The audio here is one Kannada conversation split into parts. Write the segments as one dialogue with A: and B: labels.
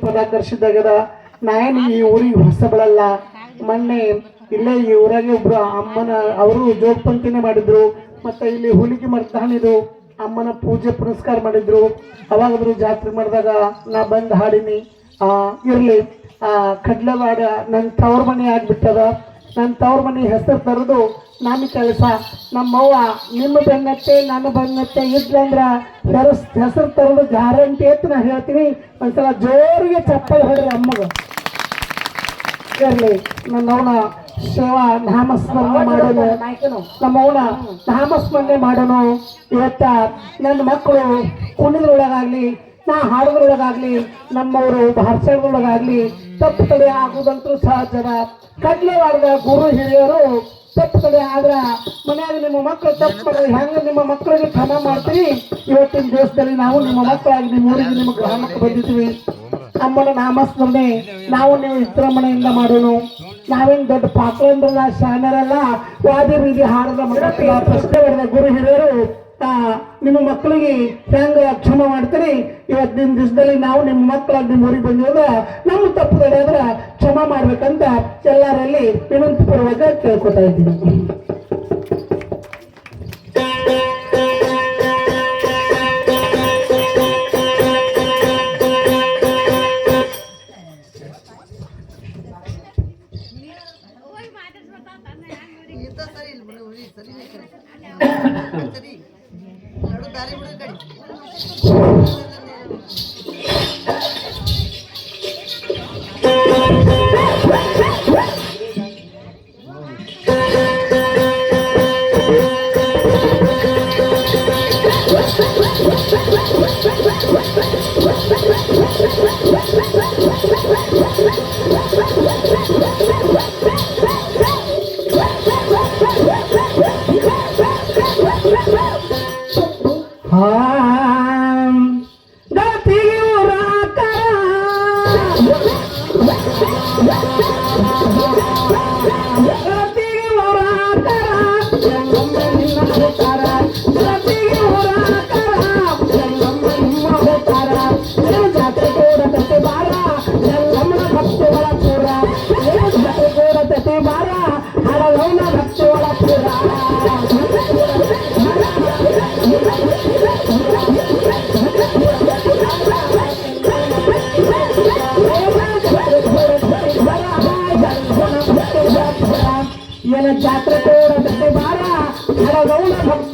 A: ಪದಾಕರ್ಷಿದ್ದಾಗದ ನಾನು ಈ ಊರಿಗೆ ಹೊಸಬಳಲ್ಲ. ಮೊನ್ನೆ ಇಲ್ಲೇ ಈ ಊರಾಗೆ ಒಬ್ರು ಅಮ್ಮನ ಅವರು ಜೋಗಪಂಕ್ತಿನೇ ಮಾಡಿದ್ರು. ಮತ್ತೆ ಇಲ್ಲಿ ಹುಲಿಗೆ ಮರ್ದಾಣಿದು ಅಮ್ಮನ ಪೂಜೆ ಪುನಸ್ಕಾರ ಮಾಡಿದ್ರು. ಅವಾಗಾದ್ರು ಜಾತ್ರೆ ಮಾಡಿದಾಗ ನಾ ಬಂದು ಹಾಡಿನಿ. ಇರಲಿ, ಕಡ್ಲೆವಾಡ ನನ್ನ ತವ್ರ ಮನೆ ಆಗ್ಬಿಟ್ಟದ. ನನ್ನ ತವ್ರ ಮನೆ ಹೆಸರು ತರೋದು ನನ್ನ ಕೆಲಸ. ನಮ್ಮವ್ವ ನಿಮ್ಮ ಬೆನ್ನತ್ತೆ ನನ್ನ ಬೆನ್ನತ್ತೆ ಇದ್ಲಂದ್ರೆ ಹೆಸರು ತರೋದು ಗ್ಯಾರಂಟಿ ಅಂತ ನಾ ಹೇಳ್ತೀನಿ. ಒಂದ್ಸಲ ಜೋರಿಗೆ ಚಪ್ಪಲ್ ಹೊಡ್ರಿ ಅಮ್ಮಗ. ಇರಲಿ, ನನ್ನವನ ಸೇವಾ ನಾಮಸ್ಮರಣೆ ಮಾಡೋನು, ನಮ್ಮವನ ನಾಮಸ್ಮರಣೆ ಮಾಡೋನು. ಇವತ್ತ ನನ್ನ ಮಕ್ಕಳು ಕುಣಿದ್ರೊಳಗಾಗ್ಲಿ, ನಾ ಹಾಡೋದ್ರೊಳಗಾಗ್ಲಿ, ನಮ್ಮವರು ಭಾಷಣದೊಳಗಾಗ್ಲಿ ತಪ್ಪು ತಡೆ ಆಗುದಂತೂ ಸಹಜದ. ಕಡ್ಲೆವಾಡದ ಗುರು ಹಿರಿಯರು ತಪ್ಪು ತಡೆ ಆದ್ರ ಮನೆಯಾಗ ನಿಮ್ಮ ಮಕ್ಕಳು ತಪ್ಪು ಮಾಡಿದ್ರೆ ಹೆಂಗ ನಿಮ್ಮ ಮಕ್ಕಳಿಗೆ ಕ್ಷಮ ಮಾಡ್ತೀರಿ. ಇವತ್ತಿನ ದಿವಸದಲ್ಲಿ ನಾವು ನಿಮ್ಮ ಮಕ್ಕಳಾಗಿ ನಿಮ್ಮ ಊರಿಗೆ ನಿಮ್ಮ ಗ್ರಾಮಕ್ಕೆ ಬಂದಿದ್ದೀವಿ. ಅಮ್ಮನ ನಾಮಸ್ಮರಣೆ ನಾವು ನೀವು ವಿಜೃಂಭಣೆಯಿಂದ ಮಾಡೋಣ. ನಾವೇನು ದೊಡ್ಡ ಪಾತ್ರರಲ್ಲ, ಶಾಣರಲ್ಲ, ವಾದಿ ಬೀದಿ ಹಾಡದ ಮಕ್ಕಳ ಪ್ರಶ್ನೆ ಬರೆದ ಗುರು ಹಿರಿಯರು ನಿಮ್ಮ ಮಕ್ಕಳಿಗೆ ಹೆಂಗ ಕ್ಷಮ ಮಾಡ್ತೀರಿ. ಇವತ್ತಿನ ದಿವಸದಲ್ಲಿ ನಾವು ನಿಮ್ಮ ಮಕ್ಕಳಾಗಿ ನಿಮ್ಮ ಊರಿಗೆ ಬಂದಿರೋದ ನಮ್ಮ ತಪ್ಪು ತಡೆಯಾದ್ರೆ ಕ್ಷಮ ಮಾಡ್ಬೇಕಂತ ಎಲ್ಲರಲ್ಲಿ ವಿನಂತಿ ಪೂರ್ವಕ ಕೇಳ್ಕೊತಾ ಇದ್ದೀನಿ. ಜಾತ್ರೆ ಕೋಡತೆ ಬಾರ ಹರಗೌನ ಭಕ್ತ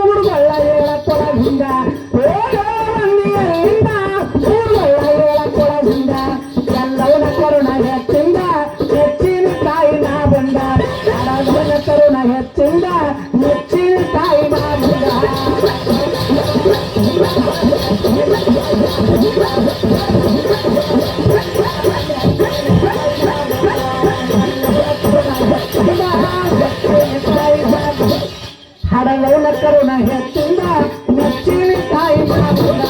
A: ಊರುಗಳ ಹೇಳಕ್ಕೊಳಗಿಂದ ಹೇಳಕ್ಕೊಳಗಿಂದ ಎಲ್ಲವನ ಕರುಣ ಹೆಚ್ಚಿಂದ ಹೆಚ್ಚಿನ ತಾಯಿ ನಾ ಬಂದ ಹರಗೌನ ಕರುಣ ಹೆಚ್ಚಿಂದ ಹೆಚ್ಚಿನ ತಾಯಿ ನಾ ಬಂದ. ಹಡಗೌನ ಕರುಣ ಹೆಚ್ಚಿಂದ ನೆಚ್ಚಿನ ತಾಯಿ ನಾ ಬಂದ.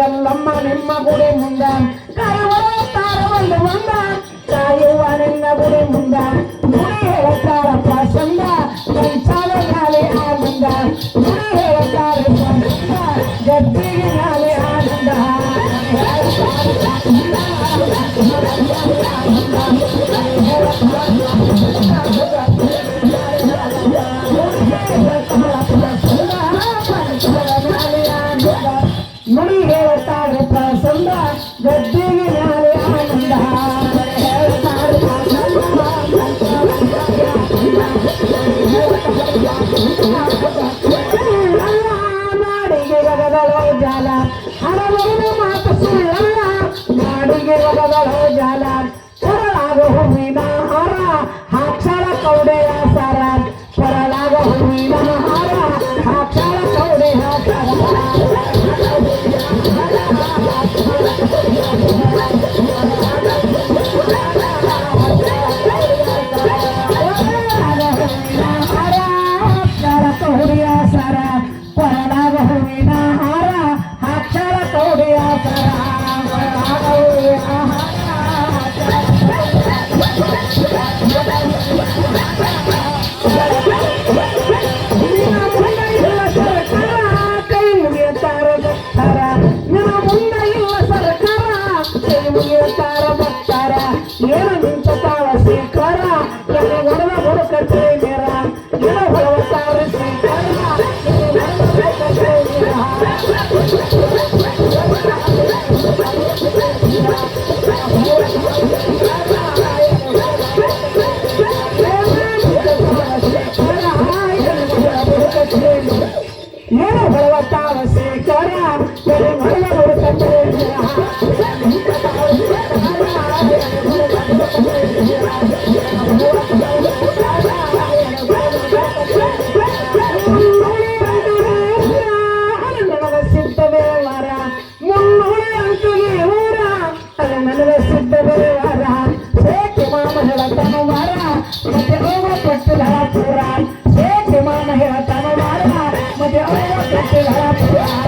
A: ಎಲ್ಲಮ್ಮ ನಿಮ್ಮ ಗುಡಿ ಮುಂದ ತಾರವಲ್ಲ ಬಂದ ಕಾಯುವ ನಿನ್ನ ಗುಡಿ ಮುಂದ ಗುಡಿ ಹೇಳುತ್ತಾರ ಪ್ರಸಂಗ ಕಂಚಾಲ ನಾಳೆ ಆನಂದ ಗುಡಿ ಹೇಳುತ್ತಾರೆ ಪ್ರಸಂಗ ಗದ್ದಿಗೆ ನಾಳೆ ಆನಂದ. ಹೂವಿನ ಹಾರ ಹಾಕ್ತಾಳ ಕೌಡಿ ಹಾಕ್ತಾಳ ಕೌಡಿಯ ಸರ ಕೊರಳಾಗ ಹೂವಿನ ಹಾರ ಹಾಕ್ತಾಳ ಕೌಡಿಯ ಸರ ಏನು ನಿಂತ ತಾಳ ಸ್ವೀಕಾರ ಹೊಡೆದ ಹುಡುಕಟ್ಟೆ ನೇರ ಏನೋ ಹೊಳವತ್ತಾರ ಸ್ವೀಕಾರ ಏನೋ ಹೊಳವತ್ತಾರ ಸ್ವೀಕಾರ ಹೊಡೆದ ಹುಡುಕಟ್ಟೆ ಮತ್ತೆ